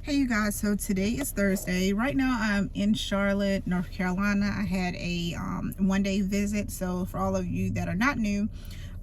Hey you guys, so today is Thursday. Right now I'm in Charlotte, North Carolina. I had a one-day visit. So for all of you that are not new,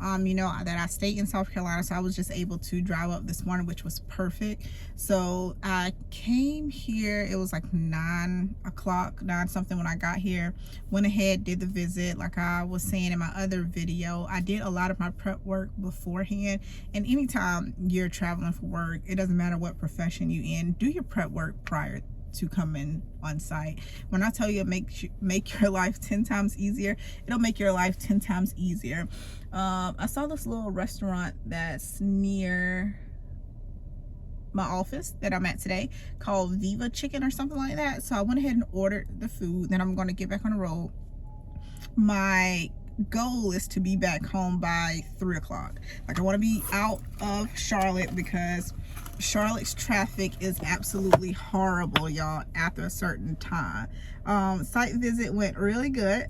you know that I stay in South Carolina, so I was just able to drive up this morning, which was perfect. So I came here, it was like 9 o'clock, 9 something when I got here. Went ahead, did the visit. Like I was saying in my other video, I did a lot of my prep work beforehand. And anytime you're traveling for work, it doesn't matter what profession you in, do your prep work prior to coming on site. When I tell you make your life 10 times easier, it'll make your life 10 times easier. I saw this little restaurant that's near my office that I'm at today called Viva Chicken or something like that. So I went ahead and ordered the food. Then I'm going to get back on the road. My goal is to be back home by 3 o'clock. Like I want to be out of Charlotte because Charlotte's traffic is absolutely horrible, y'all, after a certain time. Site visit went really good.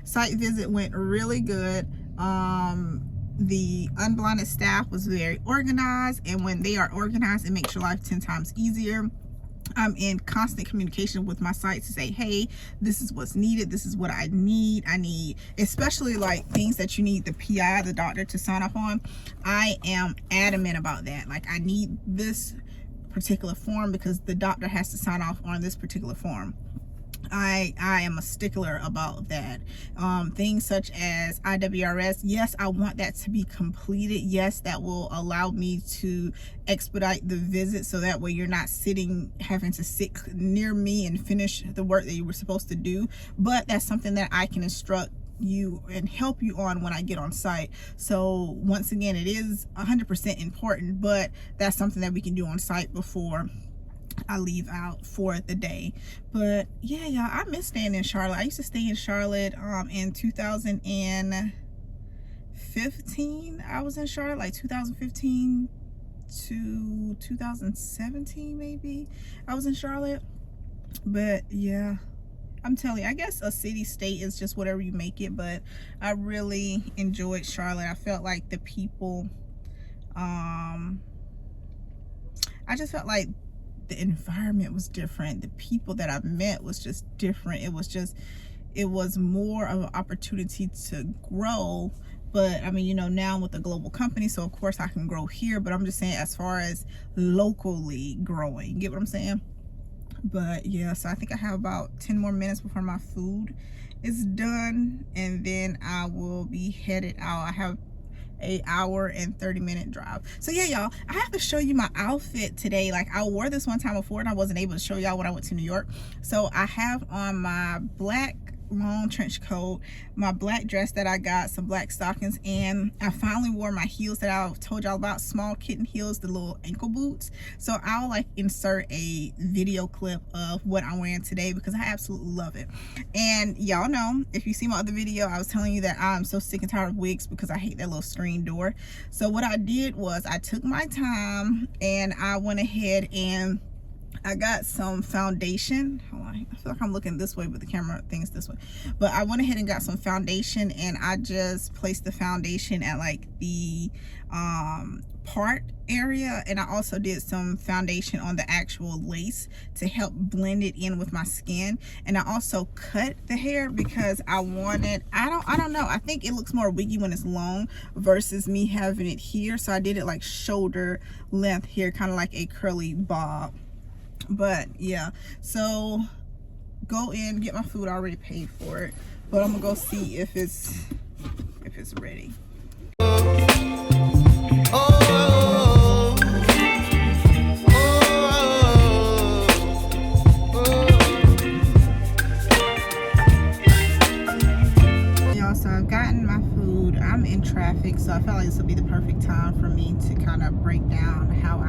Site visit went really good. The unblinded staff was very organized, and when they are organized, it makes your life 10 times easier. I'm in constant communication with my site to say, hey, this is what's needed. This is what I need. Especially like things that you need the PI, the doctor, to sign off on. I am adamant about that. Like I need this particular form because the doctor has to sign off on this particular form. I am a stickler about that. Things such as IWRS, yes, I want that to be completed. Yes, that will allow me to expedite the visit so that way you're not having to sit near me and finish the work that you were supposed to do. But that's something that I can instruct you and help you on when I get on site. So once again, it is 100% important, but that's something that we can do on site before I leave out for the day. But yeah, y'all, I miss staying in Charlotte. I used to stay in Charlotte in 2015. I was in Charlotte like 2015 to 2017 maybe. I was in Charlotte. But yeah, I'm telling you, I guess a city state is just whatever you make it, but I really enjoyed Charlotte. I felt like the people, I just felt like the environment was different. The people that I met was just different. It was more of an opportunity to grow. But I mean, you know, now I'm with a global company, so of course I can grow here, but I'm just saying as far as locally growing, get what I'm saying? But yeah, so I think I have about 10 more minutes before my food is done, and then I will be headed out. I have an hour and 30-minute drive. So yeah, y'all, I have to show you my outfit today. Like I wore this one time before and I wasn't able to show y'all when I went to New York. So I have on my black long trench coat, my black dress that I got, some black stockings, and I finally wore my heels that I told y'all about, small kitten heels, the little ankle boots. So I'll like insert a video clip of what I'm wearing today because I absolutely love it. And y'all know, if you see my other video, I was telling you that I'm so sick and tired of wigs because I hate that little screen door. So what I did was I took my time and I went ahead and I got some foundation. Hold on, I feel like I'm looking this way, but the camera thinks this way. But I went ahead and got some foundation, and I just placed the foundation at like the part area, and I also did some foundation on the actual lace to help blend it in with my skin. And I also cut the hair because I wanted, I don't know, I think it looks more wiggy when it's long versus me having it here. So I did it like shoulder length here, kind of like a curly bob. But yeah, so go in, get my food, already paid for it, but I'm gonna go see if it's ready. Y'all, so I've gotten my food. I'm in traffic, so I felt like this would be the perfect time for me to kind of break down how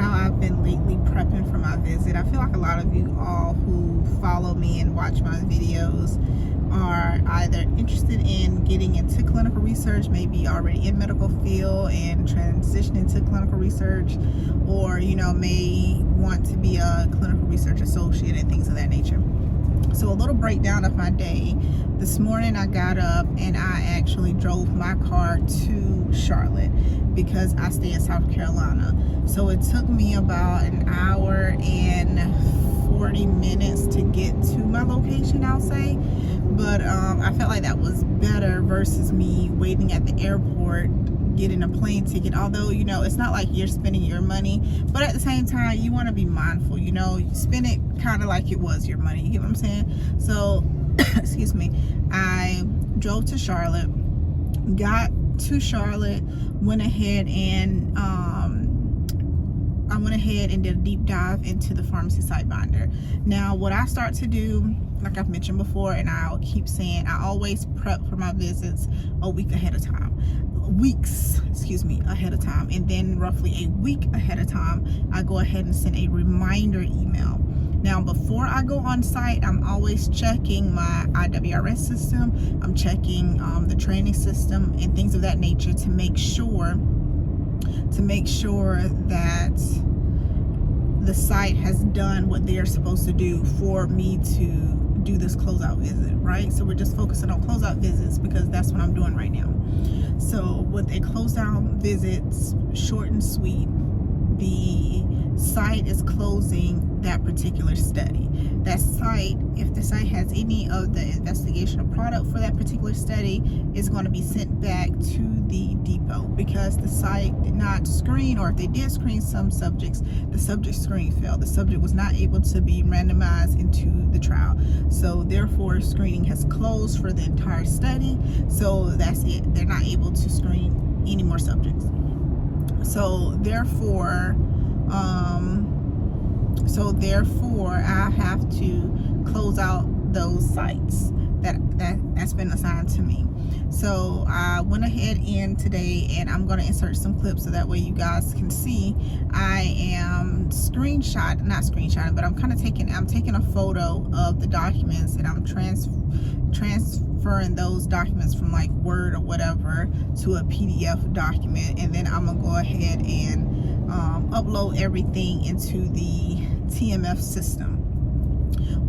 I've been lately prepping for my visit. I feel like a lot of you all who follow me and watch my videos are either interested in getting into clinical research, maybe already in medical field and transitioning to clinical research, or you know, may want to be a clinical research associate and things of that nature. So a little breakdown of my day. This morning I got up and I actually drove my car to Charlotte because I stay in South Carolina. So it took me about an hour and 40 minutes to get to my location, I'll say. But I felt like that was better versus me waiting at the airport getting a plane ticket. Although, you know, it's not like you're spending your money, but at the same time you want to be mindful, you know, you spend it kind of like it was your money, you get what I'm saying? So excuse me, I drove to Charlotte, got to Charlotte, went ahead and did a deep dive into the pharmacy SiteBinder. Now what I start to do, like I've mentioned before, and I'll keep saying, I always prep for my visits a week ahead of time. Ahead of time, and then roughly a week ahead of time I go ahead and send a reminder email. Now before I go on site, I'm always checking my IWRS system, I'm checking the training system and things of that nature to make sure that the site has done what they're supposed to do for me to do this closeout visit, right? So we're just focusing on closeout visits because that's what I'm doing right now. So with a closeout visit, short and sweet, the site is closing that particular study. That site, if the site has any of the investigational product for that particular study, is going to be sent back to the depot because the site did not screen, or if they did screen some subjects, the subject screen failed. The subject was not able to be randomized into the trial. So therefore screening has closed for the entire study. So that's it. They're not able to screen any more subjects. So therefore I have to close out those sites that's been assigned to me. So I went ahead in today and I'm going to insert some clips so that way you guys can see. I am not screenshotting, but I'm taking a photo of the documents and I'm transferring those documents from like Word or whatever to a PDF document, and then I'm gonna go ahead and upload everything into the TMF system.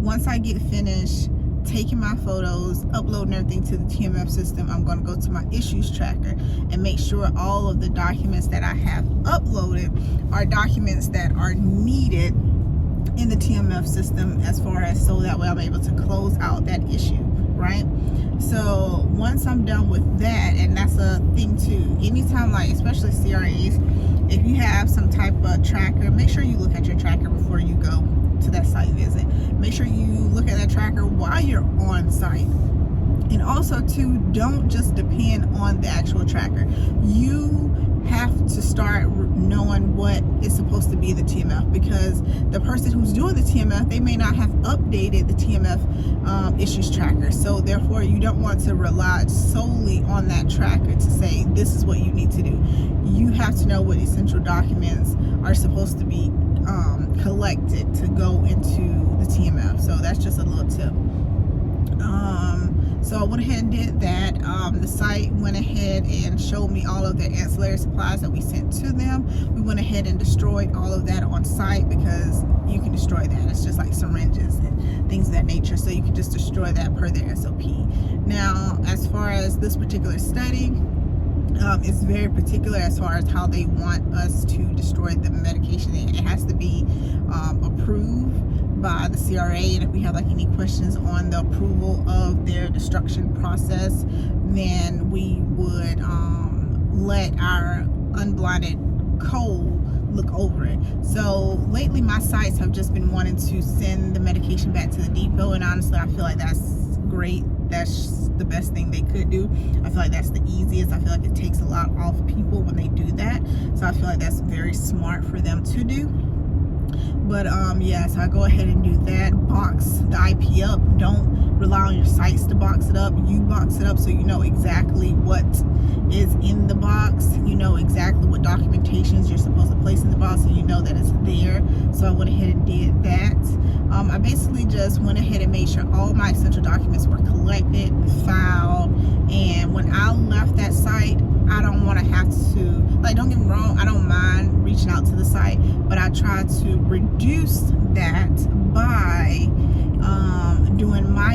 Once I get finished taking my photos, uploading everything to the TMF system, I'm going to go to my issues tracker and make sure all of the documents that I have uploaded are documents that are needed in the TMF system, as far as so that way I'm able to close out that issue, right? So once I'm done with that, and that's a thing too, anytime, like especially CRAs, if you have some type of tracker, make sure you look at your tracker before you go to that site visit. Make sure you look at that tracker while you're on site. And also too, don't just depend on the actual tracker. You have to start knowing what is supposed to be the TMF, because the person who's doing the TMF, they may not have updated the TMF issues tracker. So therefore you don't want to rely solely on that tracker to say this is what you need to do. You have to know what essential documents are supposed to be collected to go into the TMF. So that's just a little tip. So I went ahead and did that. The site went ahead and showed me all of the ancillary supplies that we sent to them. We went ahead and destroyed all of that on site because you can destroy that. It's just like syringes and things of that nature. So you can just destroy that per their SOP. Now, as far as this particular study, it's very particular as far as how they want us to destroy the medication. It has to be approved by the CRA, and if we have like any questions on the approval of their destruction process, then we would let our unblinded code look over it. So lately my sites have just been wanting to send the medication back to the depot, and honestly I feel like that's great. That's the best thing they could do. I feel like that's the easiest. I feel like it takes a lot off people when they do that. So I feel like that's very smart for them to do. But yeah, so I go ahead and do that. Box the IP up. Don't rely on your sites to box it up. You box it up so you know exactly what is in the box. You know exactly what documentations you're supposed to place in the box, and you know that it's there. So I went ahead and did that. I basically just went ahead and made sure all my essential documents were collected, filed, and when I left that site, I don't want to have to, like, don't get me wrong, I don't mind reaching out to the site, but I try to reduce that by doing my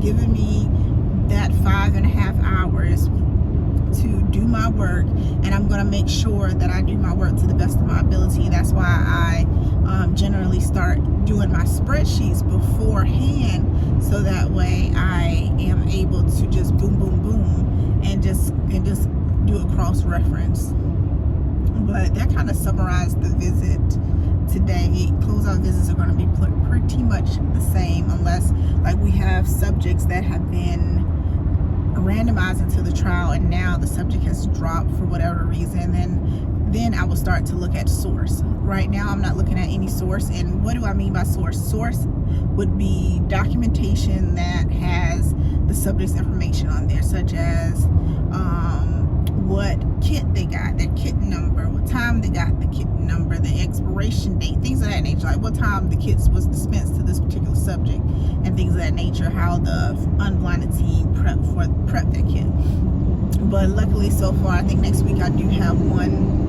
giving me that 5.5 hours to do my work, and I'm gonna make sure that I do my work to the best of my ability. That's why I generally start doing my spreadsheets beforehand, so that way I am able to just boom, boom, boom, and just do a cross reference. But that kind of summarized the visit today. Closeout visits are going to be pretty much the same, unless like we have subjects that have been randomized into the trial and now the subject has dropped for whatever reason, and then I will start to look at source. Right now I'm not looking at any source. And what do I mean by source? Source would be documentation that has the subject's information on there, such as what kit they got, their kit number, what time they got the kit number, the expiration date, things of that nature, like what time the kits was dispensed to this particular subject, and things of that nature, how the unblinded team prep that kit. But luckily so far, I think next week I do have one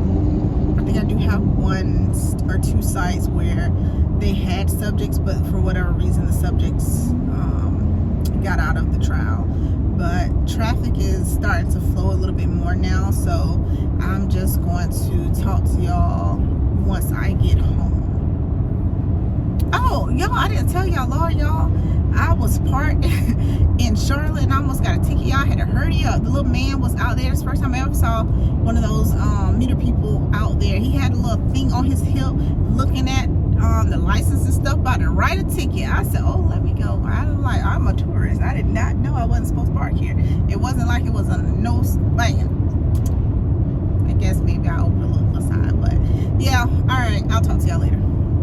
or two sites where they had subjects, but for whatever reason the subjects got out of the trial. But traffic is starting to flow a little bit more now, so I'm just going to talk to y'all once I get home. Oh, y'all, I didn't tell y'all, Lord, y'all, I was parked in Charlotte and I almost got a ticket. Y'all had to hurry up. The little man was out there. It's the first time I ever saw one of those meter people out there. He had a little thing on his hip looking at the license and stuff, about to write a ticket. I said, oh, let me go. I'm a tourist. I did not know I wasn't supposed to park here. It wasn't like it was a no lane. I guess maybe I overlooked a sign, but yeah. All right, I'll talk to y'all later.